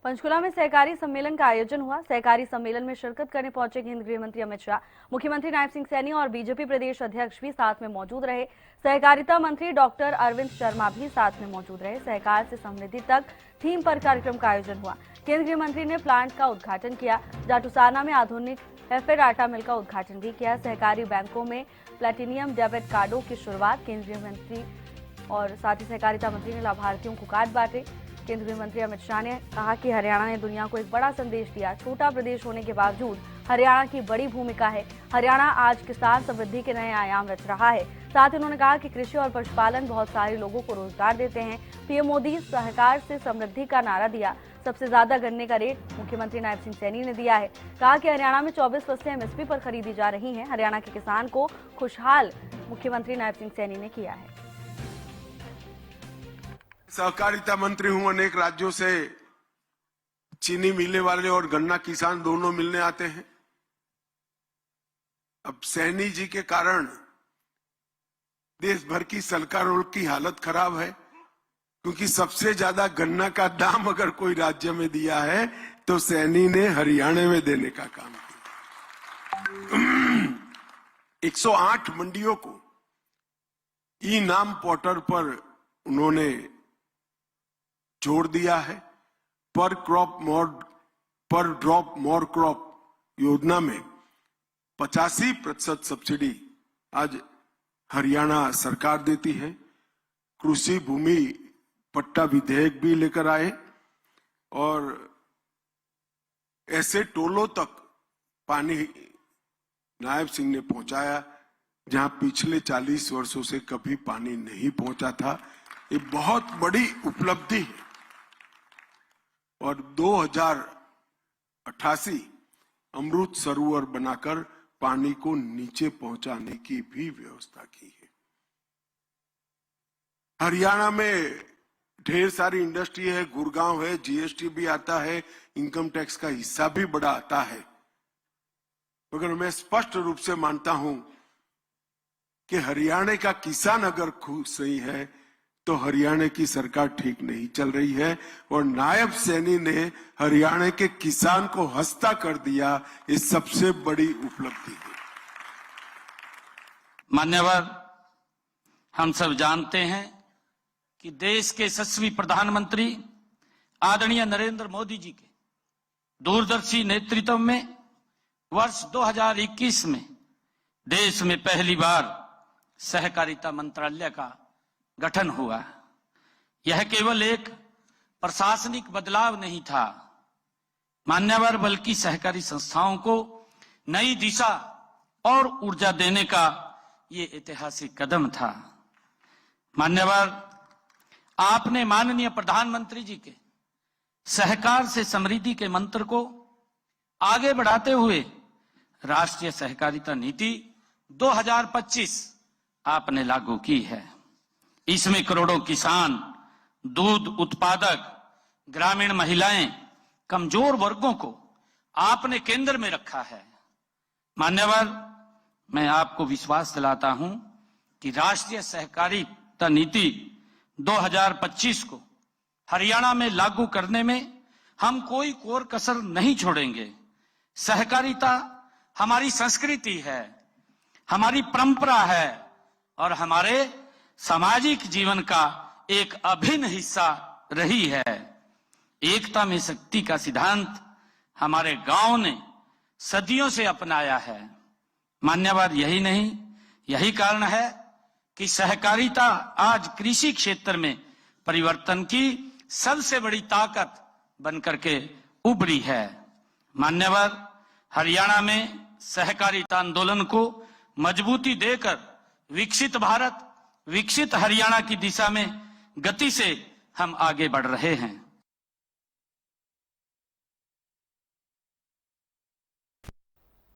पंचकुला में सहकारी सम्मेलन का आयोजन हुआ। सहकारी सम्मेलन में शिरकत करने पहुंचे केंद्रीय गृह मंत्री अमित शाह, मुख्यमंत्री नायब सिंह सैनी और बीजेपी प्रदेश अध्यक्ष भी साथ में मौजूद रहे। सहकारिता मंत्री डॉक्टर अरविंद शर्मा भी साथ में मौजूद रहे। सहकार से समृद्धि तक थीम पर कार्यक्रम का आयोजन हुआ। केंद्रीय मंत्री ने प्लांट का उद्घाटन किया। जाटूसाना में आधुनिक हेफेड आटा मिल का उद्घाटन भी किया। सहकारी बैंकों में प्लेटिनियम डेबिट कार्डों की शुरुआत केंद्रीय मंत्री और साथ ही सहकारिता मंत्री ने लाभार्थियों को कार्ड बांटे। केंद्रीय मंत्री अमित शाह ने कहा कि हरियाणा ने दुनिया को एक बड़ा संदेश दिया। छोटा प्रदेश होने के बावजूद हरियाणा की बड़ी भूमिका है। हरियाणा आज किसान समृद्धि के नए आयाम रच रहा है। साथ ही उन्होंने कहा कि कृषि और पशुपालन बहुत सारे लोगों को रोजगार देते हैं। पीएम मोदी सहकार से समृद्धि का नारा दिया। सबसे ज्यादा गन्ने का रेट मुख्यमंत्री नायब सिंह सैनी ने दिया है। कहा कि हरियाणा में 24 फसलें एमएसपी पर खरीदी जा रही हैं। हरियाणा के किसान को खुशहाल मुख्यमंत्री नायब सिंह सैनी ने किया है। सहकारिता मंत्री हूं। अनेक राज्यों से चीनी मिलने वाले और गन्ना किसान दोनों मिलने आते हैं। अब सैनी जी के कारण देश भर की सरकारों की हालत खराब है, क्योंकि सबसे ज्यादा गन्ना का दाम अगर कोई राज्य में दिया है तो सैनी ने हरियाणा में देने का काम किया। 108 मंडियों को ई नाम पोर्टल पर उन्होंने जोड़ दिया है। पर ड्रॉप मोर क्रॉप योजना में 85% सब्सिडी आज हरियाणा सरकार देती है। कृषि भूमि पट्टा विधेयक भी लेकर आए और ऐसे टोलों तक पानी नायब सिंह ने पहुंचाया जहां पिछले 40 वर्षों से कभी पानी नहीं पहुंचा था। ये बहुत बड़ी उपलब्धि है। और 2088 अमृत सरोवर बनाकर पानी को नीचे पहुंचाने की भी व्यवस्था की है। हरियाणा में ढेर सारी इंडस्ट्री है, गुड़गांव है, जीएसटी भी आता है, इनकम टैक्स का हिस्सा भी बड़ा आता है। मगर मैं स्पष्ट रूप से मानता हूं कि हरियाणा का किसान अगर खुश नहीं है तो हरियाणा की सरकार ठीक नहीं चल रही है। और नायब सैनी ने हरियाणा के किसान को हंसता कर दिया। ये सबसे बड़ी उपलब्धि है। मान्यवर, हम सब जानते हैं कि देश के यशस्वी प्रधानमंत्री आदरणीय नरेंद्र मोदी जी के दूरदर्शी नेतृत्व में वर्ष 2021 में देश में पहली बार सहकारिता मंत्रालय का गठन हुआ। यह केवल एक प्रशासनिक बदलाव नहीं था मान्यवर, बल्कि सहकारी संस्थाओं को नई दिशा और ऊर्जा देने का ये ऐतिहासिक कदम था। मान्यवर, आपने माननीय प्रधानमंत्री जी के सहकार से समृद्धि के मंत्र को आगे बढ़ाते हुए राष्ट्रीय सहकारिता नीति 2025 आपने लागू की है। इसमें करोड़ों किसान, दूध उत्पादक, ग्रामीण महिलाएं, कमजोर वर्गों को आपने केंद्र में रखा है। मान्यवर, मैं आपको विश्वास दिलाता हूं कि राष्ट्रीय सहकारिता नीति 2025 को हरियाणा में लागू करने में हम कोई कोर कसर नहीं छोड़ेंगे। सहकारिता हमारी संस्कृति है, हमारी परंपरा है और हमारे सामाजिक जीवन का एक अभिन्न हिस्सा रही है। एकता में शक्ति का सिद्धांत हमारे गांव ने सदियों से अपनाया है। मान्यवर, यही नहीं, यही कारण है कि सहकारिता आज कृषि क्षेत्र में परिवर्तन की सबसे बड़ी ताकत बनकर के उभरी है। मान्यवर, हरियाणा में सहकारिता आंदोलन को मजबूती देकर विकसित भारत, विकसित हरियाणा की दिशा में गति से हम आगे बढ़ रहे हैं।